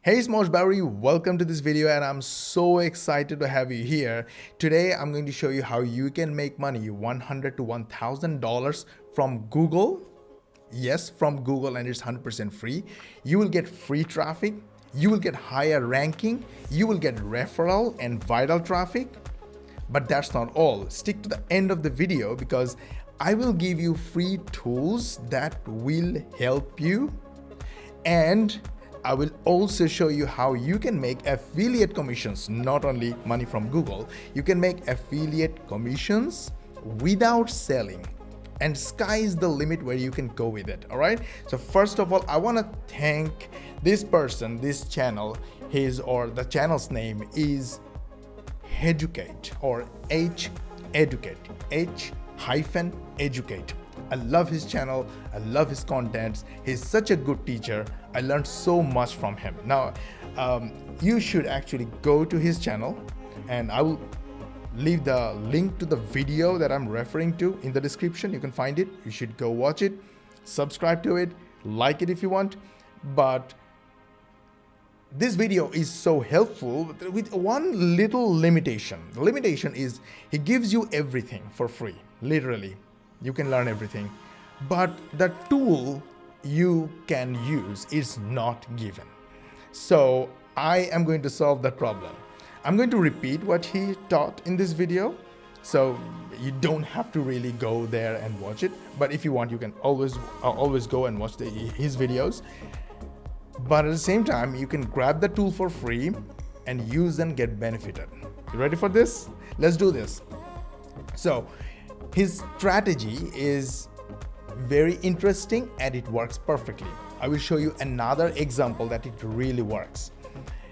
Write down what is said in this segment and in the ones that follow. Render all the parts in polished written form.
Hey, it's Mosh Bari. Welcome to this video, and I'm so excited to have you here. Today, I'm going to show you how you can make money $100 to $1,000 from Google. Yes, from Google, and it's 100% free. You will get free traffic. You will get higher ranking. You will get referral and viral traffic. But that's not all. Stick to the end of the video because I will give you free tools that will help you, and I will also show you how you can make affiliate commissions, not only money from Google. You can make affiliate commissions without selling, and sky's the limit where you can go with it. All right. So first of all, I want to thank this person, this channel. The channel's name is Educate or Educate. H-Educate. I love his channel. I love his contents. He's such a good teacher. I learned so much from him. Now, you should actually go to his channel, and I will leave the link to the video that I'm referring to in the description. You can find it. You should go watch it, subscribe to it, like it if you want. But this video is so helpful with one little limitation. The limitation is he gives you everything for free, literally. You can learn everything, but the tool you can use is not given. So I am going to solve that problem. I'm going to repeat what he taught in this video, so you don't have to really go there and watch it. But if you want, you can always go and watch his videos. But at the same time, you can grab the tool for free and use and get benefited. You ready for this? Let's do this. So his strategy is very interesting and it works perfectly. I will show you another example that it really works.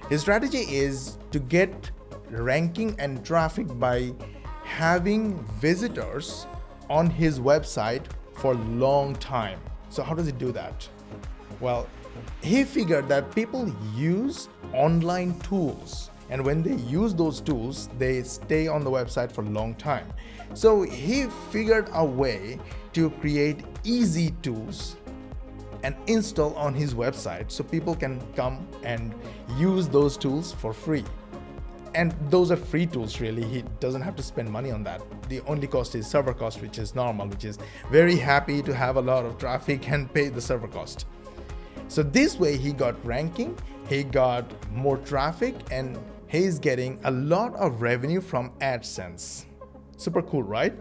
His strategy is to get ranking and traffic by having visitors on his website for a long time. So how does he do that? Well, he figured that people use online tools, and when they use those tools, they stay on the website for a long time. So he figured a way to create easy tools and install on his website so people can come and use those tools for free. And those are free tools, really. He doesn't have to spend money on that. The only cost is server cost, which is normal, which is very happy to have a lot of traffic and pay the server cost. So this way he got ranking, he got more traffic, and he's getting a lot of revenue from AdSense. Super cool, right?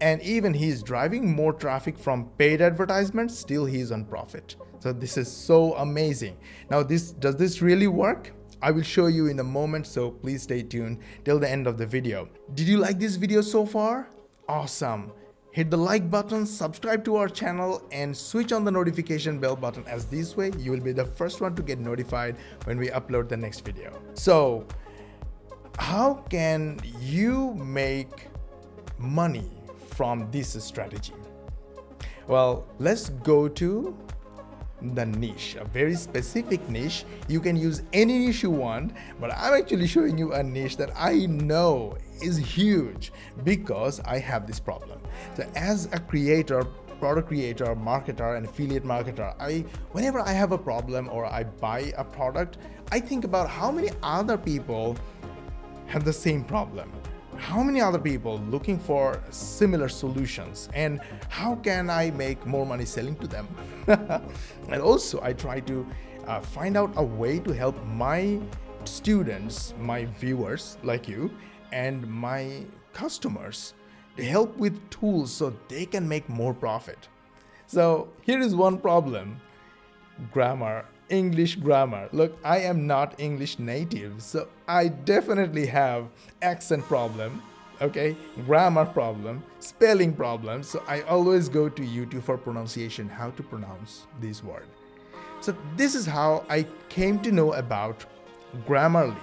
And even he's driving more traffic from paid advertisements, still he's on profit. So this is so amazing. Now, does this really work? I will show you in a moment, so please stay tuned till the end of the video. Did you like this video so far? Awesome. Hit the like button, subscribe to our channel, and switch on the notification bell button, as this way you will be the first one to get notified when we upload the next video. So how can you make money from this strategy? Well, let's go to the niche, a very specific niche. You can use any niche you want, but I'm actually showing you a niche that I know is huge because I have this problem. So as a creator, product creator, marketer, and affiliate marketer, whenever I have a problem or I buy a product, I think about how many other people have the same problem. How many other people looking for similar solutions, and how can I make more money selling to them? And also I try to find out a way to help my students, my viewers like you, and my customers to help with tools so they can make more profit. So here is one problem: grammar. English grammar. Look, I am not English native, so I definitely have accent problem, okay, grammar problem, spelling problem. So I always go to YouTube for pronunciation, how to pronounce this word. So this is how I came to know about Grammarly.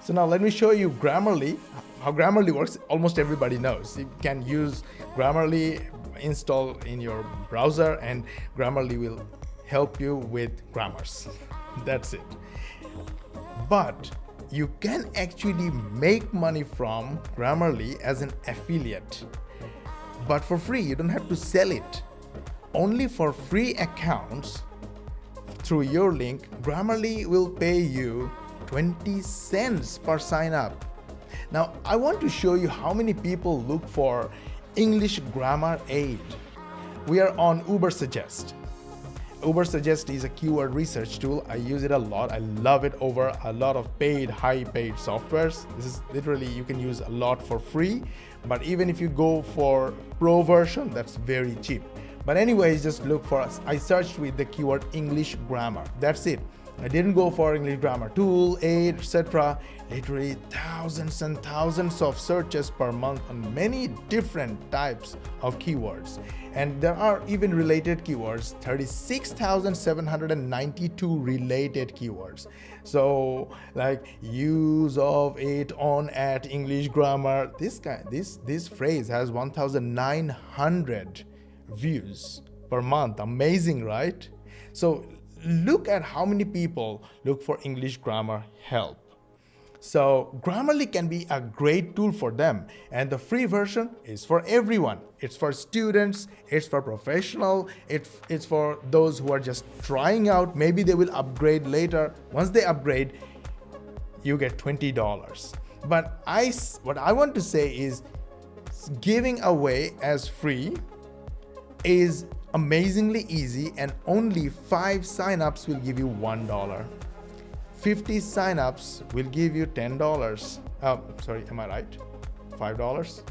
So now let me show you Grammarly. How Grammarly works, almost everybody knows. You can use Grammarly, install in your browser, and Grammarly will help you with grammars. That's it. But you can actually make money from Grammarly as an affiliate, but for free. You don't have to sell it. Only for free accounts through your link, Grammarly will pay you 20 cents per sign up. Now, I want to show you how many people look for English grammar aid. We are on Ubersuggest. Ubersuggest is a keyword research tool. I use it a lot. I love it over a lot of high paid softwares. This is literally, you can use a lot for free, but even if you go for pro version, that's very cheap. But anyways, just look for us. I searched with the keyword English grammar. That's it. I didn't go for English grammar tool, aid, etc. Literally thousands and thousands of searches per month on many different types of keywords. And there are even related keywords, 36,792 related keywords. So like use of it on at English grammar, this phrase has 1,900 views per month. Amazing, right? So look at how many people look for English grammar help. So Grammarly can be a great tool for them, and the free version is for everyone. It's for students, it's for professional, it's for those who are just trying out. Maybe they will upgrade later. Once they upgrade, you get $20. But what I want to say is giving away as free is amazingly easy, and only 5 signups will give you $1. 50 signups will give you $10. Sorry, am I right? $5?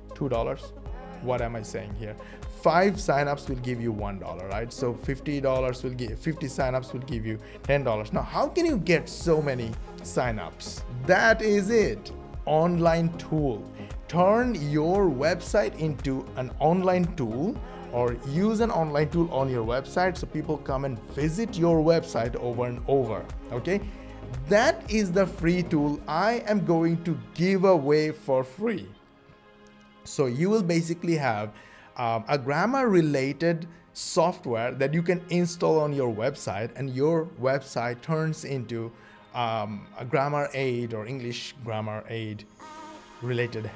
$2? What am I saying here? 5 signups will give you $1, right? So $50 will give 50 signups will give you $10. Now, how can you get so many signups? That is it. Online tool. Turn your website into an online tool, or use an online tool on your website so people come and visit your website over and over. Okay, that is the free tool I am going to give away for free. So you will basically have a grammar related software that you can install on your website, and your website turns into a grammar aid or English grammar aid related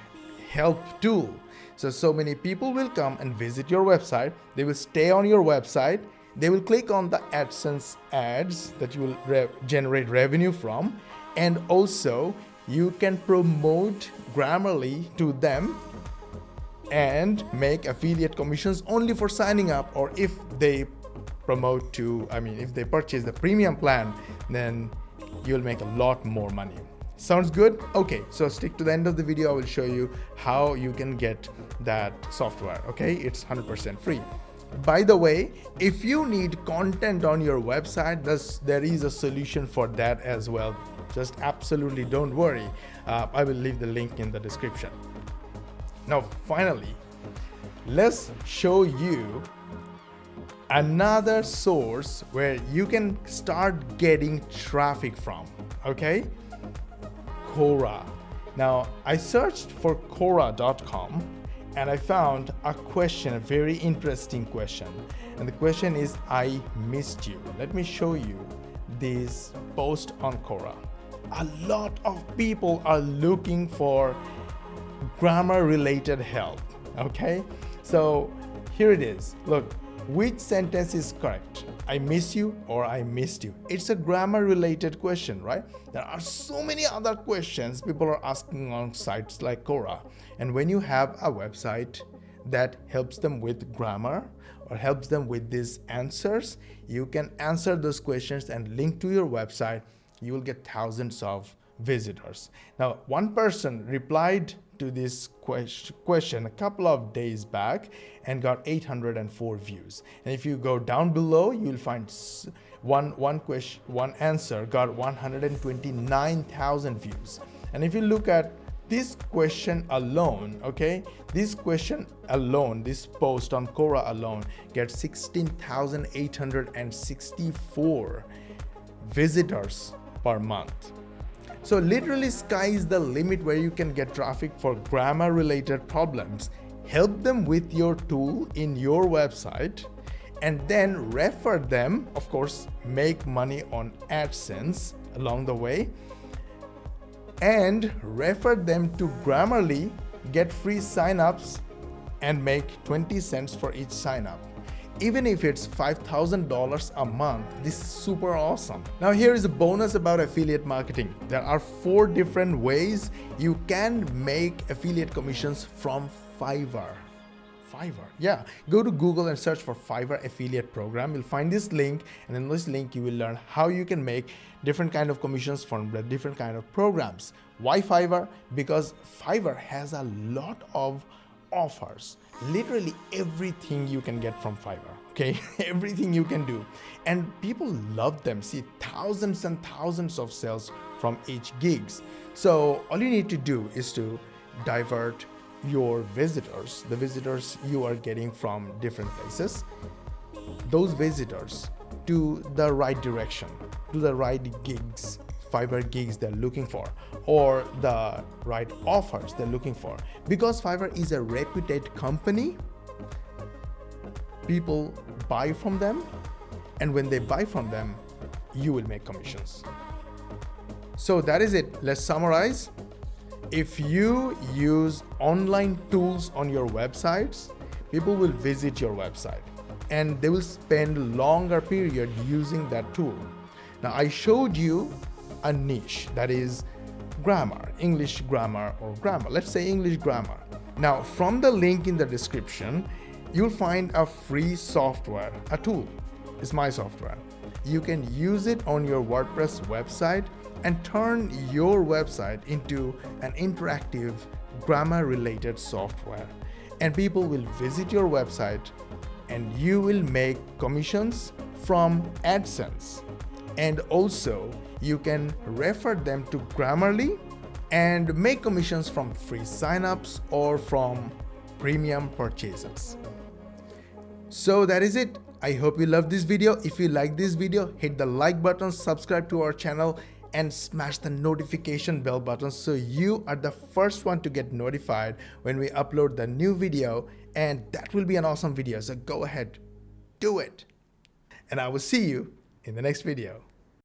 help tool. So many people will come and visit your website. They will stay on your website. They will click on the AdSense ads that you will generate revenue from. And also you can promote Grammarly to them and make affiliate commissions only for signing up, or if they if they purchase the premium plan, then you'll make a lot more money. Sounds good? Okay, so stick to the end of the video. I will show you how you can get that software. Okay, it's 100% free. By the way, if you need content on your website, there is a solution for that as well. Just absolutely don't worry. I will leave the link in the description. Now, finally, let's show you another source where you can start getting traffic from. Okay? Quora. Now, I searched for Quora.com and I found a question, a very interesting question. And the question is, I missed you. Let me show you this post on Quora. A lot of people are looking for grammar related help. Okay? So here it is. Look, which sentence is correct? I miss you or I missed you. It's a grammar related question, right? There are so many other questions people are asking on sites like Quora. And when you have a website that helps them with grammar or helps them with these answers, you can answer those questions and link to your website. You will get thousands of visitors. Now, one person replied to this question a couple of days back and got 804 views. And if you go down below, you'll find one answer got 129,000 views. And if you look at this question alone, okay, this question alone, this post on Quora alone gets 16,864 visitors per month. So literally sky is the limit where you can get traffic for grammar related problems. Help them with your tool in your website and then refer them. Of course, make money on AdSense along the way and refer them to Grammarly, get free signups and make 20 cents for each sign up. Even if it's $5,000 a month, this is super awesome. Now here is a bonus about affiliate marketing. There are 4 different ways you can make affiliate commissions from Fiverr. Yeah, go to Google and search for Fiverr affiliate program. You'll find this link, and in this link you will learn how you can make different kind of commissions from the different kind of programs. Why Fiverr? Because Fiverr has a lot of offers, literally everything you can get from Fiverr, okay? Everything you can do, and people love them. See, thousands and thousands of sales from each gigs. So all you need to do is to divert your visitors, the visitors you are getting from different places, those visitors to the right direction, to the right gigs, Fiverr gigs they're looking for, or the right offers they're looking for. Because Fiverr is a reputed company, people buy from them, and when they buy from them, you will make commissions. So that is it. Let's summarize. If you use online tools on your websites, people will visit your website and they will spend longer period using that tool. Now I showed you a niche, that is grammar, English grammar or grammar. Let's say English grammar. Now from the link in the description, you'll find a free software, a tool. It's my software. You can use it on your WordPress website and turn your website into an interactive grammar related software, and people will visit your website and you will make commissions from AdSense, and also you can refer them to Grammarly and make commissions from free signups or from premium purchases. So that is it. I hope you loved this video. If you like this video, hit the like button, subscribe to our channel, and smash the notification bell button so you are the first one to get notified when we upload the new video, and that will be an awesome video. So go ahead, do it. And I will see you in the next video.